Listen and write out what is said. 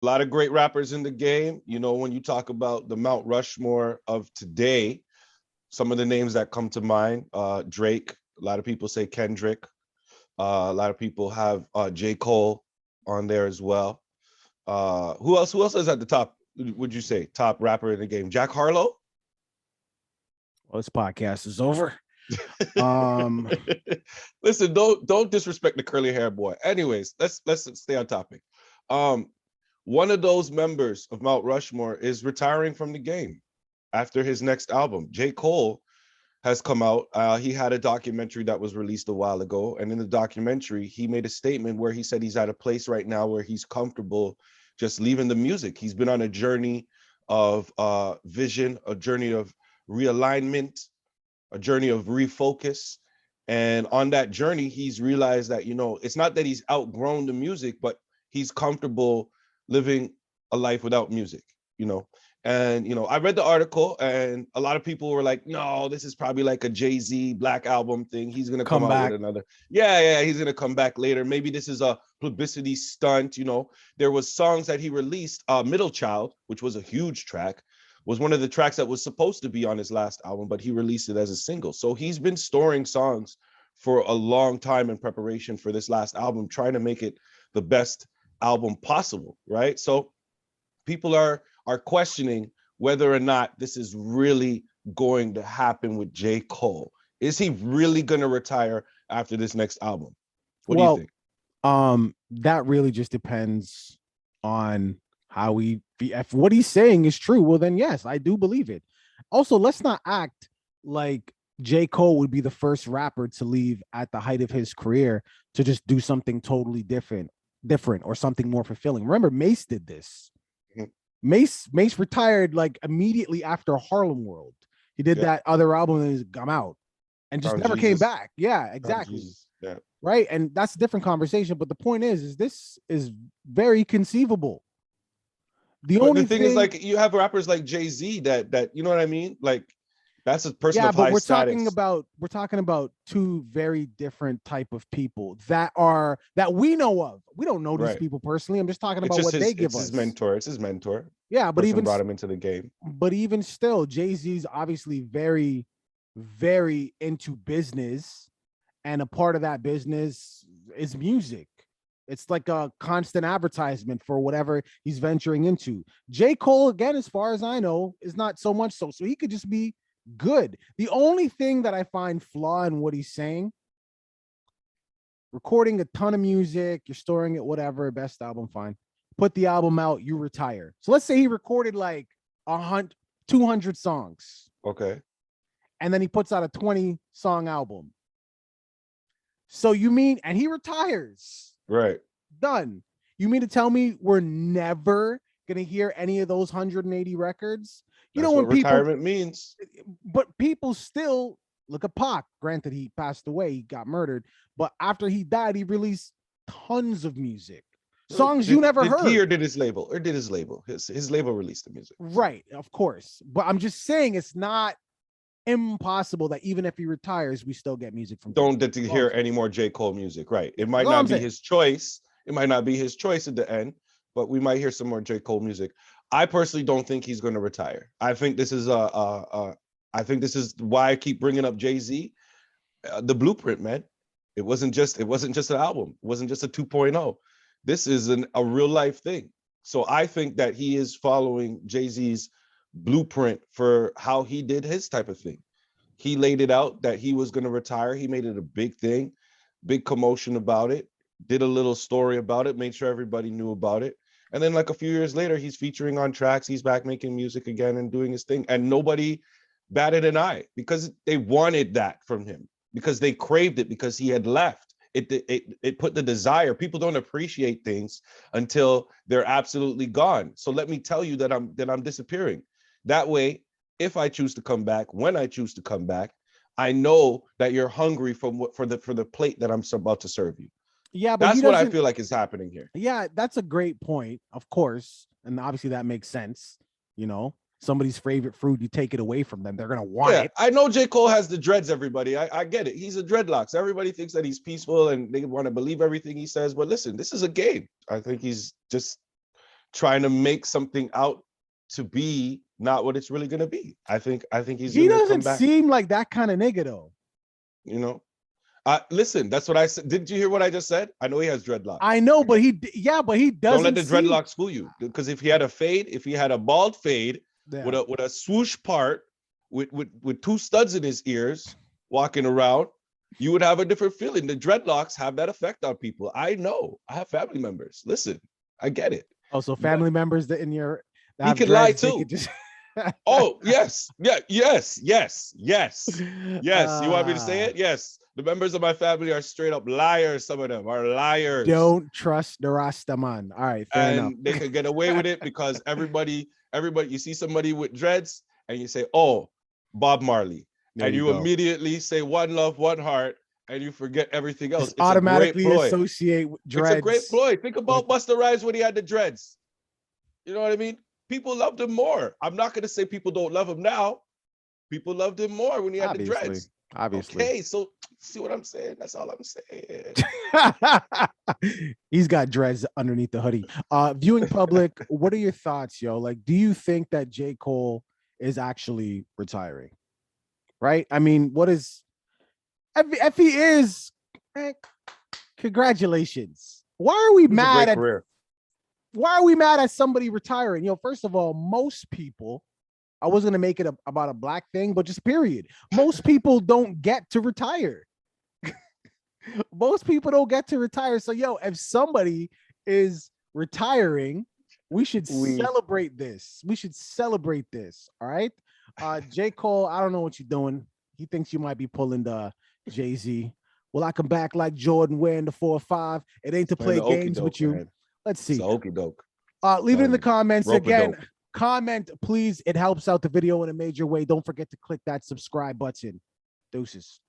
A lot of great rappers in the game. You know, when you talk about the Mount Rushmore of today, some of the names that come to mind, Drake, a lot of people say Kendrick, a lot of people have J. Cole on there as well. Who else is at the top, would you say, top rapper in the game? Jack Harlow? Well, this podcast is over. Um, Listen, don't disrespect the curly hair boy. Anyways, let's stay on topic. Um, One of those members of Mount Rushmore is retiring from the game after his next album. J. Cole has come out. He had a documentary that was released a while ago. And in the documentary, he made a statement where he said he's at a place right now where he's comfortable just leaving the music. He's been on a journey of vision, a journey of realignment, a journey of refocus. And on that journey, he's realized that, it's not that he's outgrown the music, but he's comfortable living a life without music, you know. And, I read the article and a lot of people were like, no, this is probably like a Jay-Z Black Album thing. He's going to come come out with back. another. Yeah, he's going to come back later. Maybe this is a publicity stunt, There was songs that he released, Middle Child, which was a huge track, was one of the tracks that was supposed to be on his last album, but he released it as a single. So he's been storing songs for a long time in preparation for this last album, trying to make it the best album possible, right? So people are questioning whether or not this is really going to happen with J. Cole. Is he really going to retire after this next album? What do you Well, think? that really just depends on how we. If what he's saying is true, well, then yes, I do believe it. Also, let's not act like J. Cole would be the first rapper to leave at the height of his career to just do something totally different or something more fulfilling. Remember, Mase did this. Mhm. Mace retired like immediately after Harlem World. He did Yeah. that other album and he's I'm out and just Found never came Jesus. back. Yeah, Found exactly. Jesus. Yeah. Right. And that's a different conversation. But the point is this is very conceivable. The But the only thing is, thing, like, you have rappers like Jay-Z that you know what I mean? Like, that's a person yeah, of but high status. we're talking about two very different type of people that we know of. We don't know these Right. people personally. I'm just talking It's about just what they his give it's his us. mentor. It's his mentor. Yeah, Person brought him into the game. but even still, Jay-Z's obviously very, very into business, and a part of that business is music. It's like a constant advertisement for whatever he's venturing into. J. Cole, again, as far as I know, is not so much so. So he could just be good. The only thing that I find flaw in what he's saying, recording a ton of music, you're storing it, whatever, best album, fine. Put the album out, you retire. So let's say he recorded like 200 songs Okay. and then he puts out a 20 song album. So you mean, and he retires, Right. done. You mean to tell me we're never going to hear any of those 180 records? You know, That's when what people, retirement means. but people still look at Pac. Granted, he passed away, he got murdered, but after he died, he released tons of music, songs you never Did he heard. or did his label? Or did his label? His label released the music. Right, of course. But I'm just saying it's not impossible that even if he retires, we still get music from J. Don't Cole. get to That's all I'm hear saying. any more J. Cole music. Right. It That's might all I'm not be saying. his choice. It might not be his choice at the end, but we might hear some more J. Cole music. I personally don't think he's going to retire. I think this is I think this is why I keep bringing up Jay-Z, the blueprint, man. It wasn't just an album. It wasn't just a 2.0. This is a real life thing. So I think that he is following Jay-Z's blueprint for how he did his type of thing. He laid it out that he was going to retire. He made it a big thing, big commotion about it, did a little story about it, made sure everybody knew about it. And then, like, a few years later, he's featuring on tracks. He's back making music again and doing his thing. And nobody batted an eye because they wanted that from him, because they craved it, because he had left. It put the desire. People don't appreciate things until they're absolutely gone. So let me tell you that I'm disappearing. That way, if I choose to come back, when I choose to come back, I know that you're hungry for the plate that I'm about to serve you. Yeah, but he That's what I doesn't. feel like is happening here. Yeah, that's a great point, of course. And obviously that makes sense. You know, somebody's favorite fruit, you take it away from them, they're going to want Yeah, it. I know J. Cole has the dreads, everybody. I get it. He's a dreadlocks. Everybody thinks that he's peaceful and they want to believe everything he says. But listen, this is a game. I think he's just trying to make something out to be not what it's really going to be. I think he's He going to come doesn't back. seem like that kind of nigga though. You know, listen, that's what I said. Didn't you hear what I just said? I know he has dreadlocks. I know, but he doesn't. Don't let the dreadlocks fool you, because if he had a fade, if he had a bald fade with a swoosh part with two studs in his ears walking around, you would have a different feeling. The dreadlocks have that effect on people. I know. I have family members. Listen, I get it. Oh, so family members that in your he could lie too. Oh, yes. Yeah, yes. You want me to say it? Yes. The members of my family are straight up liars. Some of them are liars. Don't trust the Rasta man. All right, fair enough. They can get away with it because everybody, you see somebody with dreads and you say, oh, Bob Marley. And you immediately say one love, one heart, and you forget everything else. It's automatically associate with dreads. It's a great ploy. Think about Busta Rhymes when he had the dreads. You know what I mean? People loved him more. I'm not going to say people don't love him now. People loved him more when he had the dreads. Obviously. Okay, so see what I'm saying? That's all I'm saying. He's got dreads underneath the hoodie. Viewing public, what are your thoughts, yo? Like, do you think that J. Cole is actually retiring? Right? I mean, what is if he is, congratulations. Why are we mad at somebody retiring? You know, first of all, most people, I wasn't gonna make it about a black thing, but just period. Most people don't get to retire. Most people don't get to retire. So, yo, if somebody is retiring, we should celebrate this. We should celebrate this. All right. J. Cole, I don't know what you're doing. He thinks you might be pulling the Jay-Z. Will I come back like Jordan wearing the 4-5? It ain't to play games with you. Man. Let's see. Okey doke. Leave it in the comments. Again, comment, please. It helps out the video in a major way. Don't forget to click that subscribe button. Deuces.